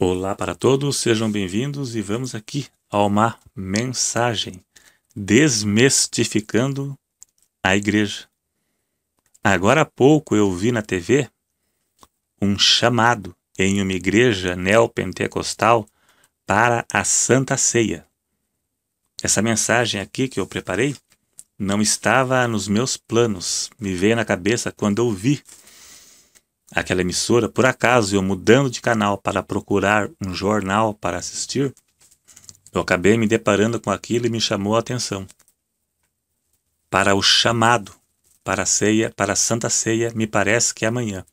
Olá para todos, sejam bem-vindos e vamos aqui a uma mensagem desmistificando a igreja. Agora há pouco eu vi na TV um chamado em uma igreja neopentecostal para a Santa Ceia. Essa mensagem aqui que eu preparei não estava nos meus planos, me veio na cabeça quando eu vi aquela emissora. Por acaso, eu mudando de canal para procurar um jornal para assistir, eu acabei me deparando com aquilo e me chamou a atenção. Para o chamado, para a ceia, para a Santa Ceia, me parece que é amanhã.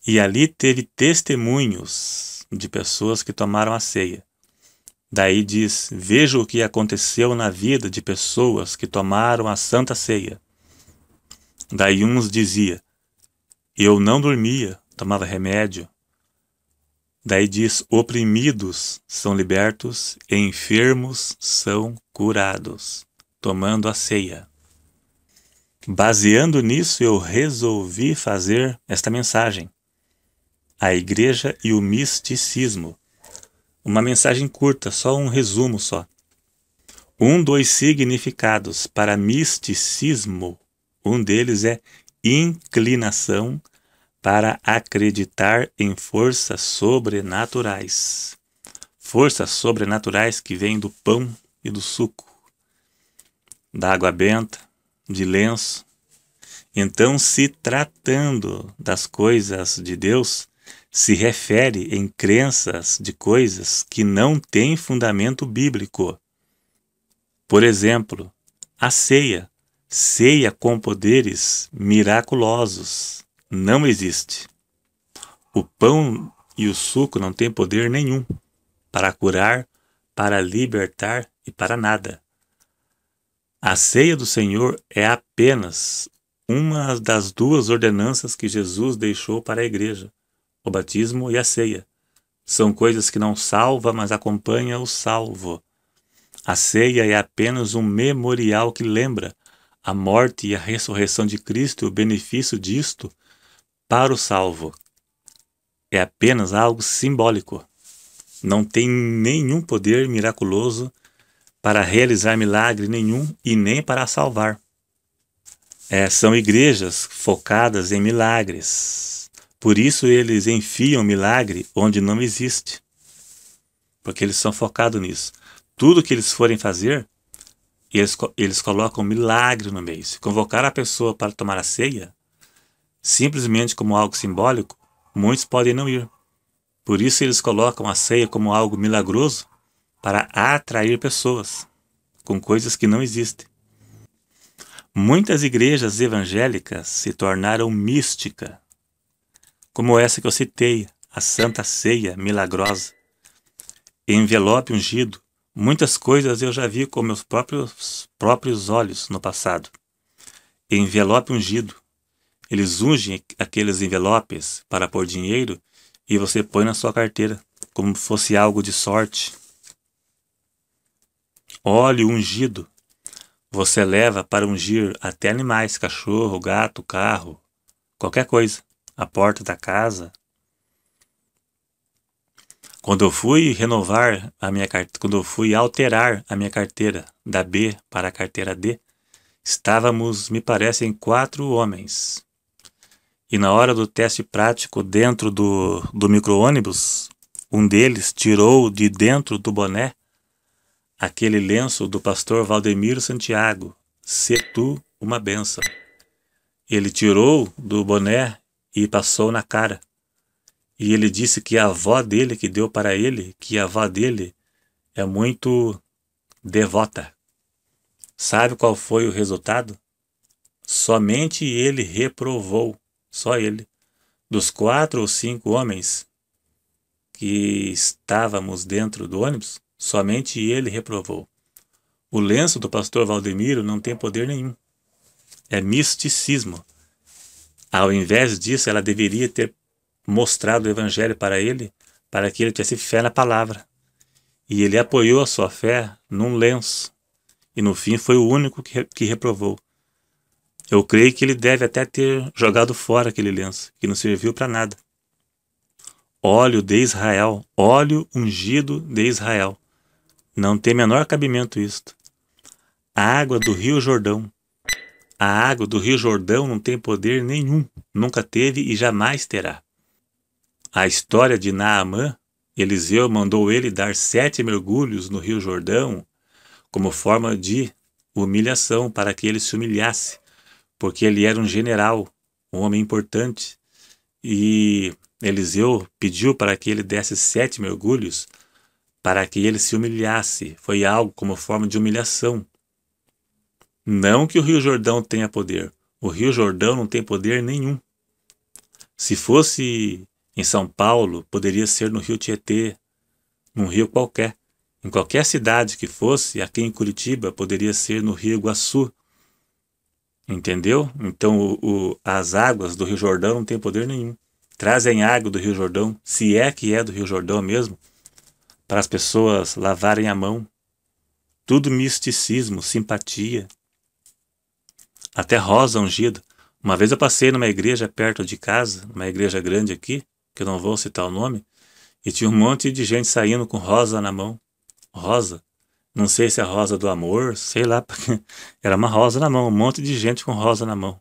E ali teve testemunhos de pessoas que tomaram a ceia. Daí diz, veja o que aconteceu na vida de pessoas que tomaram a Santa Ceia. Daí uns dizia, eu não dormia, tomava remédio. Daí diz, oprimidos são libertos, enfermos são curados, tomando a ceia. Baseando nisso, eu resolvi fazer esta mensagem. A igreja e o misticismo. Uma mensagem curta, só um resumo só. Dos significados para misticismo, um deles é inclinação para acreditar em forças sobrenaturais. Forças sobrenaturais que vêm do pão e do suco, da água benta, de lenço. Então, se tratando das coisas de Deus, se refere em crenças de coisas que não têm fundamento bíblico. Por exemplo, a ceia. Ceia com poderes miraculosos. Não existe. O pão e o suco não têm poder nenhum para curar, para libertar e para nada. A ceia do Senhor é apenas uma das duas ordenanças que Jesus deixou para a igreja, o batismo e a ceia. São coisas que não salvam, mas acompanham o salvo. A ceia é apenas um memorial que lembra a morte e a ressurreição de Cristo e o benefício disto para o salvo. É apenas algo simbólico. Não tem nenhum poder miraculoso para realizar milagre nenhum e nem para salvar. São igrejas focadas em milagres. Por isso eles enfiam milagre onde não existe. Porque eles são focados nisso. Tudo que eles forem fazer, eles colocam milagre no meio. Se convocar a pessoa para tomar a ceia, simplesmente como algo simbólico, muitos podem não ir. Por isso eles colocam a ceia como algo milagroso para atrair pessoas com coisas que não existem. Muitas igrejas evangélicas se tornaram místicas, como essa que eu citei, a Santa Ceia milagrosa, envelope ungido. Muitas coisas eu já vi com meus próprios olhos no passado. Envelope ungido. Eles ungem aqueles envelopes para pôr dinheiro e você põe na sua carteira, como fosse algo de sorte. Óleo ungido. Você leva para ungir até animais, cachorro, gato, carro, qualquer coisa, a porta da casa. Quando eu fui renovar a minha carteira, quando eu fui alterar a minha carteira da B para a carteira D, estávamos, me parece, em 4 homens. E na hora do teste prático dentro do micro-ônibus, um deles tirou de dentro do boné aquele lenço do pastor Valdemiro Santiago, "Se tu uma bênção". Ele tirou do boné e passou na cara. E ele disse que a avó dele que deu para ele, que a avó dele é muito devota. Sabe qual foi o resultado? Somente ele reprovou, só ele. Dos 4 ou 5 homens que estávamos dentro do ônibus, somente ele reprovou. O lenço do pastor Valdemiro não tem poder nenhum. É misticismo. Ao invés disso, ela deveria ter mostrado o evangelho para ele, para que ele tivesse fé na palavra. E ele apoiou a sua fé num lenço. E no fim foi o único que reprovou. Eu creio que ele deve até ter jogado fora aquele lenço, que não serviu para nada. óleo de Israel, óleo ungido de Israel. Não tem menor cabimento isto. A água do Rio Jordão. A água do Rio Jordão não tem poder nenhum, nunca teve e jamais terá. A história de Naamã, Eliseu mandou ele dar 7 mergulhos no Rio Jordão como forma de humilhação, para que ele se humilhasse, porque ele era um general, um homem importante, e Eliseu pediu para que ele desse 7 mergulhos para que ele se humilhasse. Foi algo como forma de humilhação. Não que o Rio Jordão tenha poder. O Rio Jordão não tem poder nenhum. Se fosse em São Paulo, poderia ser no Rio Tietê, num rio qualquer. Em qualquer cidade que fosse, aqui em Curitiba, poderia ser no Rio Iguaçu. Entendeu? Então as águas do Rio Jordão não têm poder nenhum. Trazem água do Rio Jordão, se é que é do Rio Jordão mesmo, para as pessoas lavarem a mão. Tudo misticismo, simpatia. Até rosa ungida. Uma vez eu passei numa igreja perto de casa, uma igreja grande aqui, que eu não vou citar o nome, e tinha um monte de gente saindo com rosa na mão. Rosa. Não sei se é a rosa do amor, sei lá, porque era uma rosa na mão, um monte de gente com rosa na mão.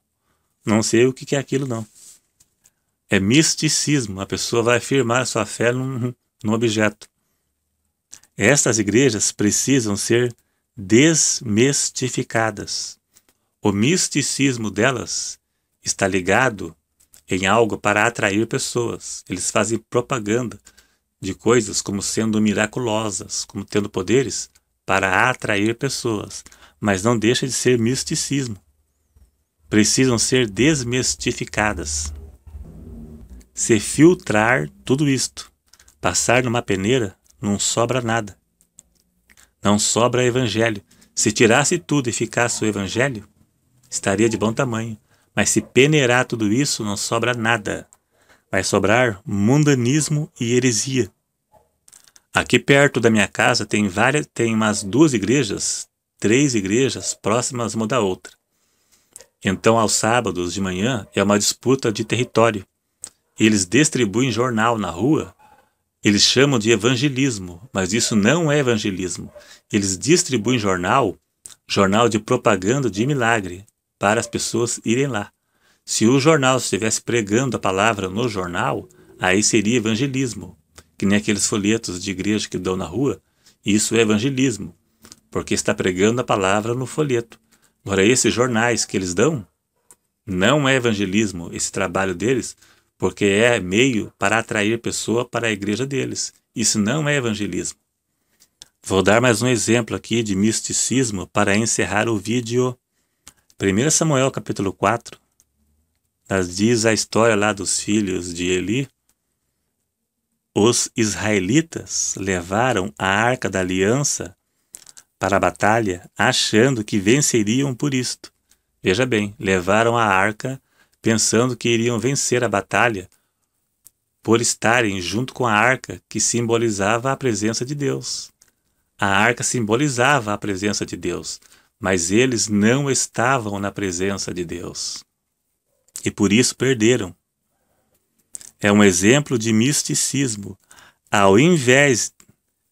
Não sei o que é aquilo, não. É misticismo, a pessoa vai afirmar sua fé num objeto. Estas igrejas precisam ser desmistificadas. O misticismo delas está ligado em algo para atrair pessoas. Eles fazem propaganda de coisas como sendo miraculosas, como tendo poderes para atrair pessoas, mas não deixa de ser misticismo. Precisam ser desmistificadas. Se filtrar tudo isto, passar numa peneira, não sobra nada. Não sobra evangelho. Se tirasse tudo e ficasse o evangelho, estaria de bom tamanho. Mas se peneirar tudo isso, não sobra nada. Vai sobrar mundanismo e heresia. Aqui perto da minha casa tem umas 2 igrejas, 3 igrejas próximas uma da outra. Então, aos sábados de manhã, é uma disputa de território. Eles distribuem jornal na rua, eles chamam de evangelismo, mas isso não é evangelismo. Eles distribuem jornal de propaganda de milagre, para as pessoas irem lá. Se o jornal estivesse pregando a palavra no jornal, aí seria evangelismo, que nem aqueles folhetos de igreja que dão na rua. Isso é evangelismo, porque está pregando a palavra no folheto. Agora, esses jornais que eles dão, não é evangelismo, esse trabalho deles, porque é meio para atrair pessoa para a igreja deles. Isso não é evangelismo. Vou dar mais um exemplo aqui de misticismo para encerrar o vídeo. 1 Samuel capítulo 4, diz a história lá dos filhos de Eli. Os israelitas levaram a arca da aliança para a batalha, achando que venceriam por isto. Veja bem, levaram a arca pensando que iriam vencer a batalha por estarem junto com a arca que simbolizava a presença de Deus. A arca simbolizava a presença de Deus, mas eles não estavam na presença de Deus. E por isso perderam. É um exemplo de misticismo. Ao invés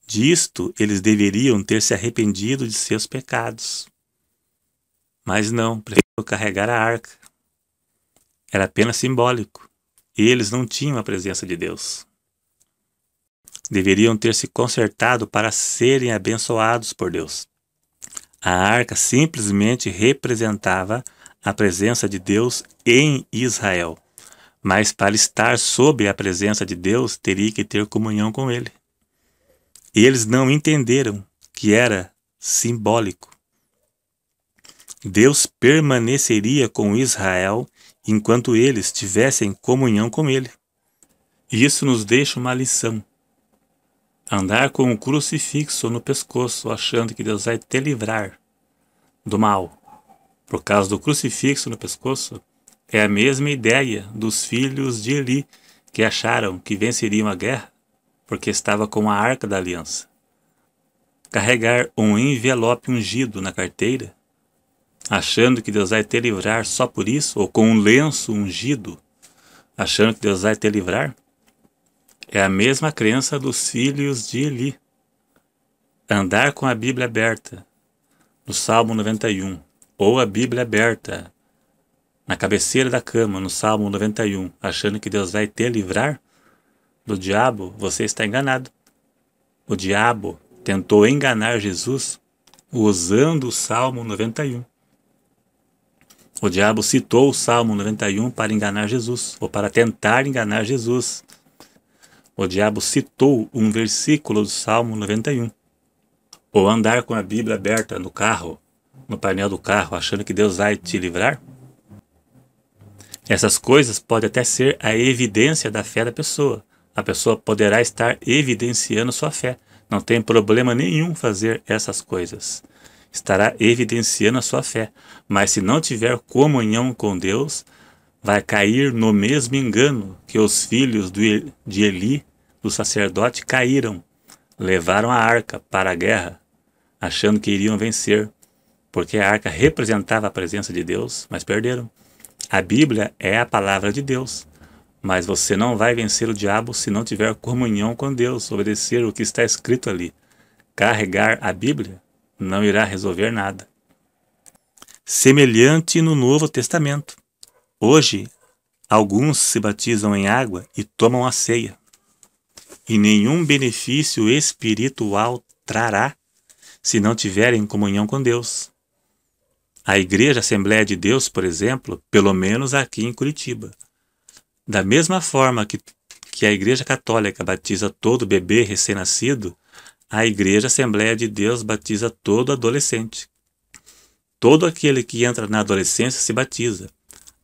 disto, eles deveriam ter se arrependido de seus pecados. Mas não, preferiram carregar a arca. Era apenas simbólico. Eles não tinham a presença de Deus. Deveriam ter se consertado para serem abençoados por Deus. A arca simplesmente representava a presença de Deus em Israel. Mas para estar sob a presença de Deus, teria que ter comunhão com Ele. Eles não entenderam que era simbólico. Deus permaneceria com Israel enquanto eles tivessem comunhão com Ele. E isso nos deixa uma lição. Andar com um crucifixo no pescoço, achando que Deus vai te livrar do mal, por causa do crucifixo no pescoço, é a mesma ideia dos filhos de Eli, que acharam que venceriam a guerra porque estava com a arca da aliança. Carregar um envelope ungido na carteira, achando que Deus vai te livrar só por isso, ou com um lenço ungido, achando que Deus vai te livrar, É a mesma crença dos filhos de Eli. Andar com a Bíblia aberta, no Salmo 91, ou a Bíblia aberta na cabeceira da cama, no Salmo 91, achando que Deus vai te livrar do diabo, você está enganado. O diabo tentou enganar Jesus usando o Salmo 91. O diabo citou o Salmo 91 para enganar Jesus, ou para tentar enganar Jesus. O diabo citou um versículo do Salmo 91. Ou andar com a Bíblia aberta no carro, no painel do carro, achando que Deus vai te livrar. Essas coisas podem até ser a evidência da fé da pessoa. A pessoa poderá estar evidenciando sua fé. Não tem problema nenhum fazer essas coisas. Estará evidenciando a sua fé. Mas se não tiver comunhão com Deus, vai cair no mesmo engano que os filhos de Eli, do sacerdote, caíram. Levaram a arca para a guerra, achando que iriam vencer, porque a arca representava a presença de Deus, mas perderam. A Bíblia é a palavra de Deus, mas você não vai vencer o diabo se não tiver comunhão com Deus, obedecer o que está escrito ali. Carregar a Bíblia não irá resolver nada. Semelhante no Novo Testamento. Hoje, alguns se batizam em água e tomam a ceia, e nenhum benefício espiritual trará se não tiverem comunhão com Deus. A Igreja Assembleia de Deus, por exemplo, pelo menos aqui em Curitiba, da mesma forma que a Igreja Católica batiza todo bebê recém-nascido, a Igreja Assembleia de Deus batiza todo adolescente. Todo aquele que entra na adolescência se batiza.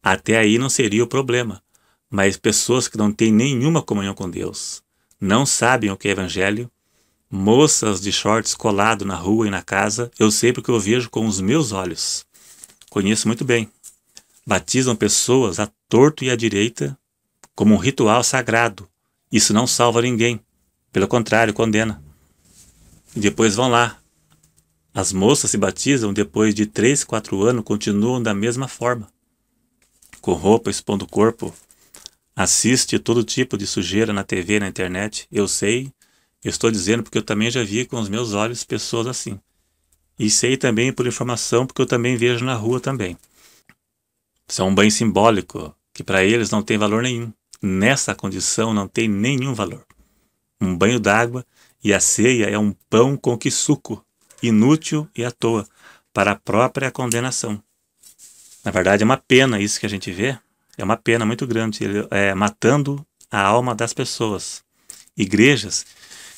Até aí não seria o problema, mas pessoas que não têm nenhuma comunhão com Deus, não sabem o que é Evangelho, moças de shorts colado na rua e na casa, eu sei porque eu vejo com os meus olhos. Conheço muito bem. Batizam pessoas à torto e à direita como um ritual sagrado. Isso não salva ninguém. Pelo contrário, condena. E depois vão lá. As moças se batizam depois de 3, 4 anos, continuam da mesma forma. Com roupa expondo o corpo. Assiste todo tipo de sujeira na TV, na internet. Eu sei. Eu estou dizendo porque eu também já vi com os meus olhos pessoas assim. E sei também por informação porque eu também vejo na rua também. Isso é um banho simbólico que para eles não tem valor nenhum. Nessa condição não tem nenhum valor. Um banho d'água e a ceia é um pão com que suco, inútil e à toa, para a própria condenação. Na verdade é uma pena isso que a gente vê. É uma pena muito grande. Ele matando a alma das pessoas. Igrejas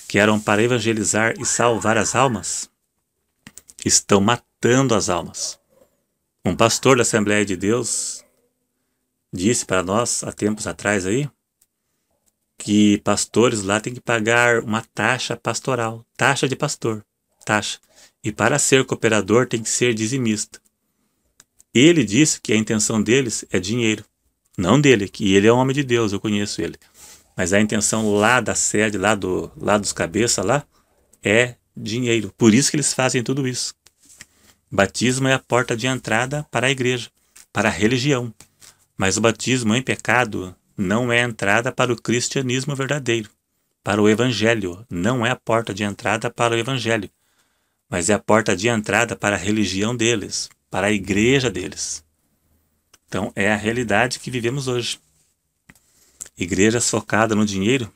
que eram para evangelizar e salvar as almas, estão matando as almas. Um pastor da Assembleia de Deus disse para nós, há tempos atrás aí, que pastores lá têm que pagar uma taxa pastoral, taxa de pastor, taxa. E para ser cooperador tem que ser dizimista. Ele disse que a intenção deles é dinheiro. Não dele, que ele é um homem de Deus, eu conheço ele. Mas a intenção lá da sede, lá dos cabeças lá, é dinheiro. Por isso que eles fazem tudo isso. Batismo é a porta de entrada para a igreja, para a religião. Mas o batismo em pecado não é a entrada para o cristianismo verdadeiro, para o evangelho. Não é a porta de entrada para o evangelho, mas é a porta de entrada para a religião deles, para a igreja deles. Então é a realidade que vivemos hoje. Igrejas focadas no dinheiro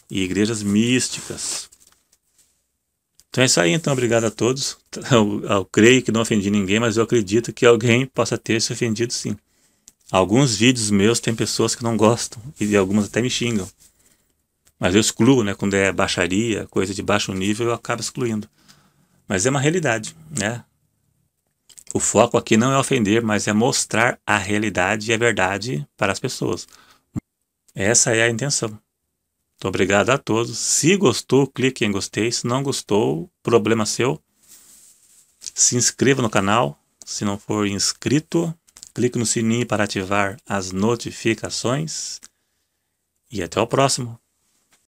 e igrejas místicas. Então é isso aí, então. Obrigado a todos. Eu creio que não ofendi ninguém, mas eu acredito que alguém possa ter se ofendido sim. Alguns vídeos meus tem pessoas que não gostam e algumas até me xingam. Mas eu excluo, né? Quando é baixaria, coisa de baixo nível, eu acabo excluindo. Mas é uma realidade, né? O foco aqui não é ofender, mas é mostrar a realidade e a verdade para as pessoas. Essa é a intenção. Muito obrigado a todos. Se gostou, clique em gostei. Se não gostou, problema seu. Se inscreva no canal. Se não for inscrito, clique no sininho para ativar as notificações. E até o próximo.